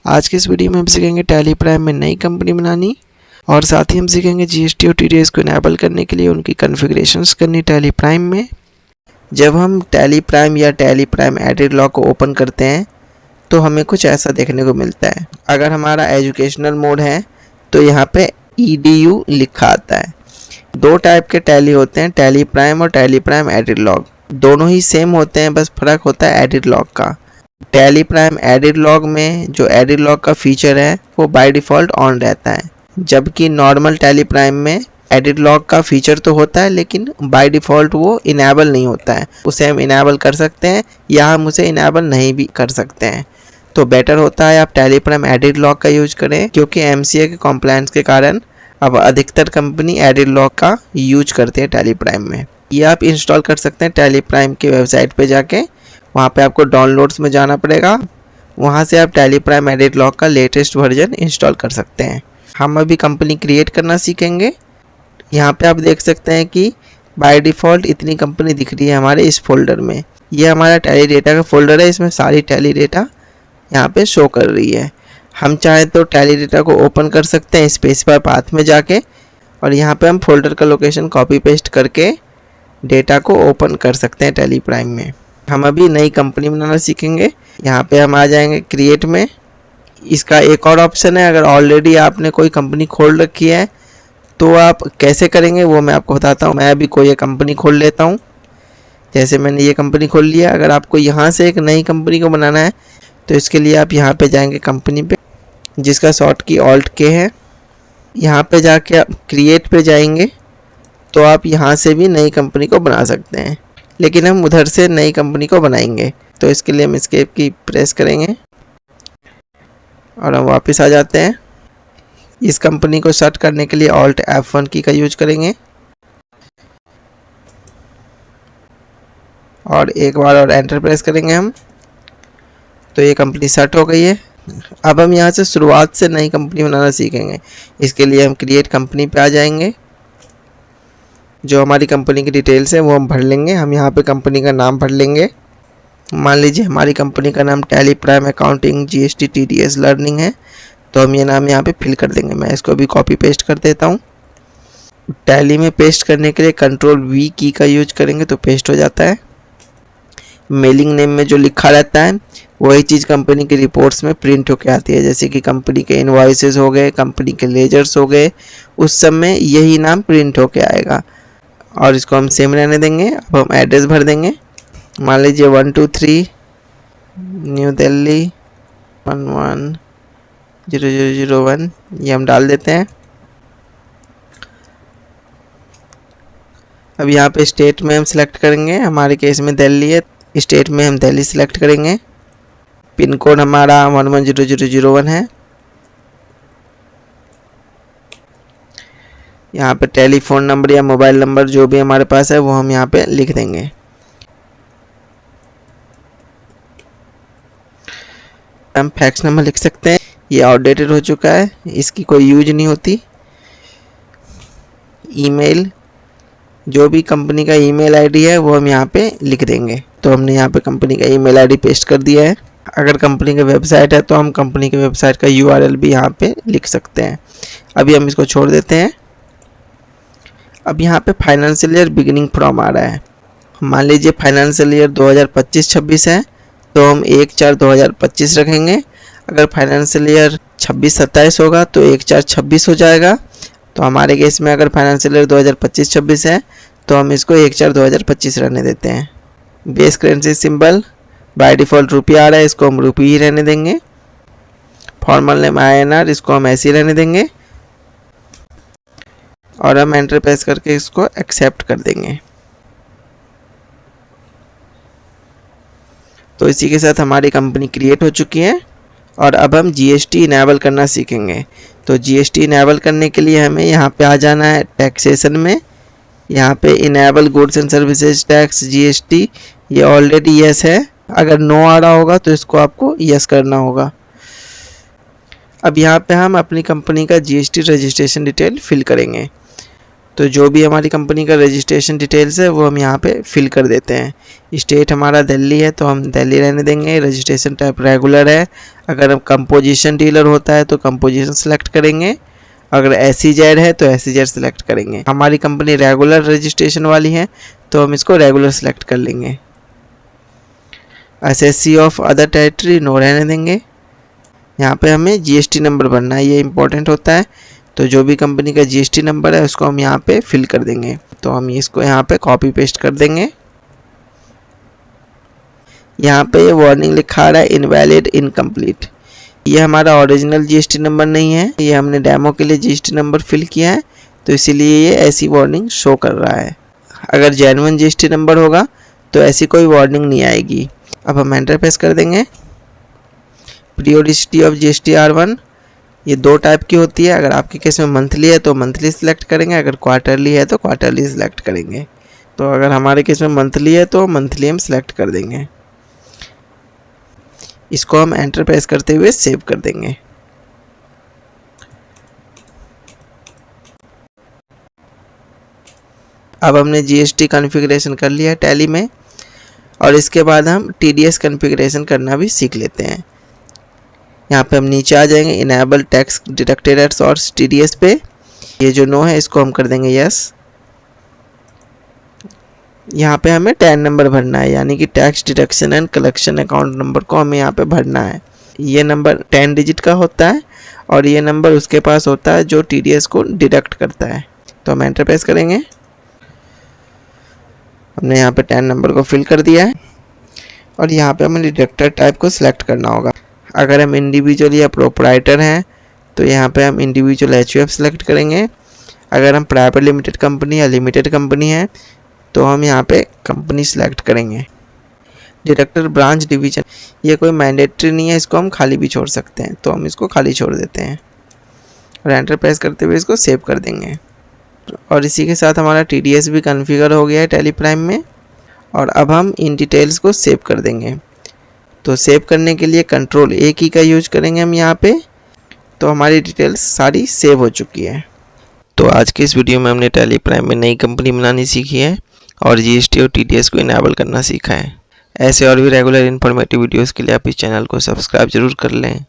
आज के इस वीडियो में हम सीखेंगे टैली प्राइम में नई कंपनी बनानी और साथ ही हम सीखेंगे जीएसटी और टीडीएस को इनेबल करने के लिए उनकी कॉन्फ़िगरेशंस करनी टैली प्राइम में। जब हम टैली प्राइम या टैली प्राइम एडिट लॉग को ओपन करते हैं तो हमें कुछ ऐसा देखने को मिलता है। अगर हमारा एजुकेशनल मोड है तो यहाँ पे EDU लिखा आता है। दो टाइप के टैली होते हैं, टैली प्राइम और टैली प्राइम एडिट लॉग। दोनों ही सेम होते हैं, बस फ़र्क होता है एडिट लॉग का। टैली प्राइम एडिट लॉग में जो एडिट लॉग का फीचर है वो बाय डिफ़ॉल्ट ऑन रहता है, जबकि नॉर्मल टैली प्राइम में एडिट लॉग का फीचर तो होता है लेकिन बाय डिफ़ॉल्ट वो इनेबल नहीं होता है। उसे हम इनेबल कर सकते हैं या हम उसे इनेबल नहीं भी कर सकते हैं। तो बेटर होता है आप टैली प्राइम एडिट लॉग का यूज करें, क्योंकि MCA के कॉम्प्लायंस के कारण अब अधिकतर कंपनी एडिट लॉग का यूज करते हैं टैली प्राइम में। ये आप इंस्टॉल कर सकते हैं टैली प्राइम की वेबसाइट पे जाके। वहाँ पे आपको डाउनलोड्स में जाना पड़ेगा, वहाँ से आप टैली प्राइम एडिट लॉग का लेटेस्ट वर्जन इंस्टॉल कर सकते हैं। हम अभी कंपनी क्रिएट करना सीखेंगे। यहाँ पे आप देख सकते हैं कि बाय डिफ़ॉल्ट इतनी कंपनी दिख रही है हमारे इस फोल्डर में। ये हमारा टैली डेटा का फोल्डर है, इसमें सारी टैली डेटा यहाँ पे शो कर रही है। हम चाहें तो टैली डेटा को ओपन कर सकते हैं स्पेसिफाई पाथ में जाके, और यहाँ पे हम फोल्डर का लोकेशन कॉपी पेस्ट करके डेटा को ओपन कर सकते हैं टैली प्राइम में। हम अभी नई कंपनी बनाना सीखेंगे। यहाँ पे हम आ जाएंगे क्रिएट में। इसका एक और ऑप्शन है, अगर ऑलरेडी आपने कोई कंपनी खोल रखी है तो आप कैसे करेंगे वो मैं आपको बताता हूँ। मैं अभी कोई कंपनी खोल लेता हूँ। जैसे मैंने ये कंपनी खोल लिया। अगर आपको यहाँ से एक नई कंपनी को बनाना है तो इसके लिए आप यहाँ पे जाएंगे कंपनी पे, जिसका शॉर्ट की Alt-K है। यहाँ पे जाके आप क्रिएट पे जाएंगे तो आप यहाँ से भी नई कंपनी को बना सकते हैं, लेकिन हम उधर से नई कंपनी को बनाएंगे। तो इसके लिए हम एस्केप की प्रेस करेंगे और हम वापस आ जाते हैं। इस कंपनी को सर्च करने के लिए Alt F1 की का यूज करेंगे और एक बार और एंटर प्रेस करेंगे हम, तो ये कंपनी सर्च हो गई है। अब हम यहाँ से शुरुआत से नई कंपनी बनाना सीखेंगे। इसके लिए हम क्रिएट कंपनी पे आ जाएंगे। जो हमारी कंपनी की डिटेल्स है वो हम भर लेंगे। हम यहाँ पे कंपनी का नाम भर लेंगे। मान लीजिए हमारी कंपनी का नाम tally prime accounting GST TDS learning है, तो हम ये नाम यहाँ पे फिल कर देंगे। मैं इसको भी कॉपी पेस्ट कर देता हूँ। टैली में पेस्ट करने के लिए Ctrl+V की का यूज करेंगे तो पेस्ट हो जाता है। मेलिंग नेम में जो लिखा रहता है वही चीज़ कंपनी की रिपोर्ट्स में प्रिंट होके आती है, जैसे कि कंपनी के इनवॉइसेस हो गए, कंपनी के लेजर्स हो गए, उस सब में यही नाम प्रिंट होके आएगा। और इसको हम सेम रहने देंगे। अब हम एड्रेस भर देंगे। मान लीजिए 123 न्यू दिल्ली 110001, ये हम डाल देते हैं। अब यहाँ पे स्टेट में हम सिलेक्ट करेंगे। हमारे केस में दिल्ली है, स्टेट में हम दिल्ली सिलेक्ट करेंगे। पिन कोड हमारा 110001 है। यहाँ पे टेलीफोन नंबर या मोबाइल नंबर जो भी हमारे पास है वो हम यहाँ पे लिख देंगे। हम फैक्स नंबर लिख सकते हैं, ये आउटडेटेड हो चुका है, इसकी कोई यूज नहीं होती। ईमेल, जो भी कंपनी का ईमेल आईडी है वो हम यहाँ पे लिख देंगे। तो हमने यहाँ पे कंपनी का ईमेल आईडी पेस्ट कर दिया है। अगर कंपनी का वेबसाइट है तो हम कंपनी के वेबसाइट का URL भी यहाँ पे लिख सकते हैं। अभी हम इसको छोड़ देते हैं। अब यहाँ पे फाइनेंशियल ईयर बिगिनिंग फ्रॉम आ रहा है। मान लीजिए फाइनेंशियल ईयर 2025-26 है तो हम 1/4/2025 रखेंगे। अगर फाइनेंशियल ईयर 26-27 होगा तो 1/4/26 हो जाएगा। तो हमारे केस में अगर फाइनेंशियल ईयर 2025-26 है तो हम इसको 1/4/2025 रहने देते हैं। Base currency symbol by default रुपये आ रहा है, इसको हम रुपये ही रहने देंगे। फॉर्मल नेम INR, इसको हम ऐसे ही रहने देंगे और हम एंटर प्रेस करके इसको एक्सेप्ट कर देंगे। तो इसी के साथ हमारी कंपनी क्रिएट हो चुकी है और अब हम GST इनेबल करना सीखेंगे। तो GST इनेबल करने के लिए हमें यहाँ पे आ जाना है टैक्सेशन में। यहाँ पे enable goods and services tax GST, ये ऑलरेडी यस है। अगर नो आ रहा होगा तो इसको आपको यस करना होगा। अब यहाँ पे हम अपनी कंपनी का GST रजिस्ट्रेशन डिटेल फिल करेंगे। तो जो भी हमारी कंपनी का रजिस्ट्रेशन डिटेल्स है वो हम यहाँ पे फिल कर देते हैं। स्टेट हमारा दिल्ली है तो हम दिल्ली रहने देंगे। रजिस्ट्रेशन टाइप रेगुलर है। अगर हम कंपोजिशन डीलर होता है तो कंपोजिशन सेलेक्ट करेंगे। अगर SEZ है तो SEZ सेलेक्ट करेंगे। हमारी कंपनी रेगुलर रजिस्ट्रेशन वाली है तो हम इसको रेगुलर सेलेक्ट कर लेंगे। SSC of other territory no रहने देंगे। यहाँ पे हमें GST नंबर भरना है, ये इंपॉर्टेंट होता है। तो जो भी कंपनी का GST नंबर है उसको हम यहाँ पे फिल कर देंगे। तो हम इसको यहाँ पे कॉपी पेस्ट कर देंगे। यहाँ पे ये वार्निंग लिखा रहा है इनवैलिड इनकम्प्लीट। ये हमारा ओरिजिनल GST नंबर नहीं है, ये हमने डेमो के लिए GST नंबर फिल किया है तो इसीलिए ये ऐसी वार्निंग शो कर रहा है। अगर जेन्युइन GST नंबर होगा तो ऐसी कोई वार्निंग नहीं आएगी। अब हम एंटर प्रेस कर देंगे। पीरियोडिसिटी ऑफ GST R1 ये 2 टाइप की होती है। अगर आपके केस में मंथली है तो मंथली सिलेक्ट करेंगे, अगर क्वार्टरली है तो क्वार्टरली सिलेक्ट करेंगे। तो अगर हमारे केस में मंथली है तो मंथली हम सिलेक्ट कर देंगे। इसको हम एंटर प्रेस करते हुए सेव कर देंगे। अब हमने GST कॉन्फ़िगरेशन कर लिया है टैली में और इसके बाद हम TDS कॉन्फ़िगरेशन करना भी सीख लेते हैं। यहाँ पे हम नीचे आ जाएंगे enable tax deducted at source TDS पे। ये जो नो है इसको हम कर देंगे यस। यहाँ पे हमें टैन नंबर भरना है, यानी कि tax deduction and collection account number को हमें यहाँ पे भरना है। ये नंबर 10 डिजिट का होता है और ये नंबर उसके पास होता है जो TDS को डिडक्ट करता है। तो हम एंटर प्रेस करेंगे। हमने यहाँ पे 10 नंबर को फिल कर दिया है और यहाँ पे हमें डिडक्टर टाइप को सिलेक्ट करना होगा। अगर हम इंडिविजुअल या प्रोप्राइटर हैं तो यहाँ पे हम इंडिविजुअल HUF सेलेक्ट करेंगे। अगर हम प्राइवेट लिमिटेड कंपनी या लिमिटेड कंपनी है तो हम यहाँ पे कंपनी सेलेक्ट करेंगे। डिडक्टर ब्रांच डिवीजन ये कोई मैंडेटरी नहीं है, इसको हम खाली भी छोड़ सकते हैं, तो हम इसको खाली छोड़ देते हैं और एंटर प्रेस करते हुए इसको सेव कर देंगे। और इसी के साथ हमारा TDS भी कॉन्फ़िगर हो गया है टैली प्राइम में। और अब हम इन डिटेल्स को सेव कर देंगे। तो सेव करने के लिए कंट्रोल A की का यूज करेंगे हम यहाँ पे। तो हमारी डिटेल्स सारी सेव हो चुकी है। तो आज के इस वीडियो में हमने टैली प्राइम में नई कंपनी बनानी सीखी है और GST और TDS को इनेबल करना सीखा है। ऐसे और भी रेगुलर इन्फॉर्मेटिव वीडियोस के लिए आप इस चैनल को सब्सक्राइब जरूर कर लें।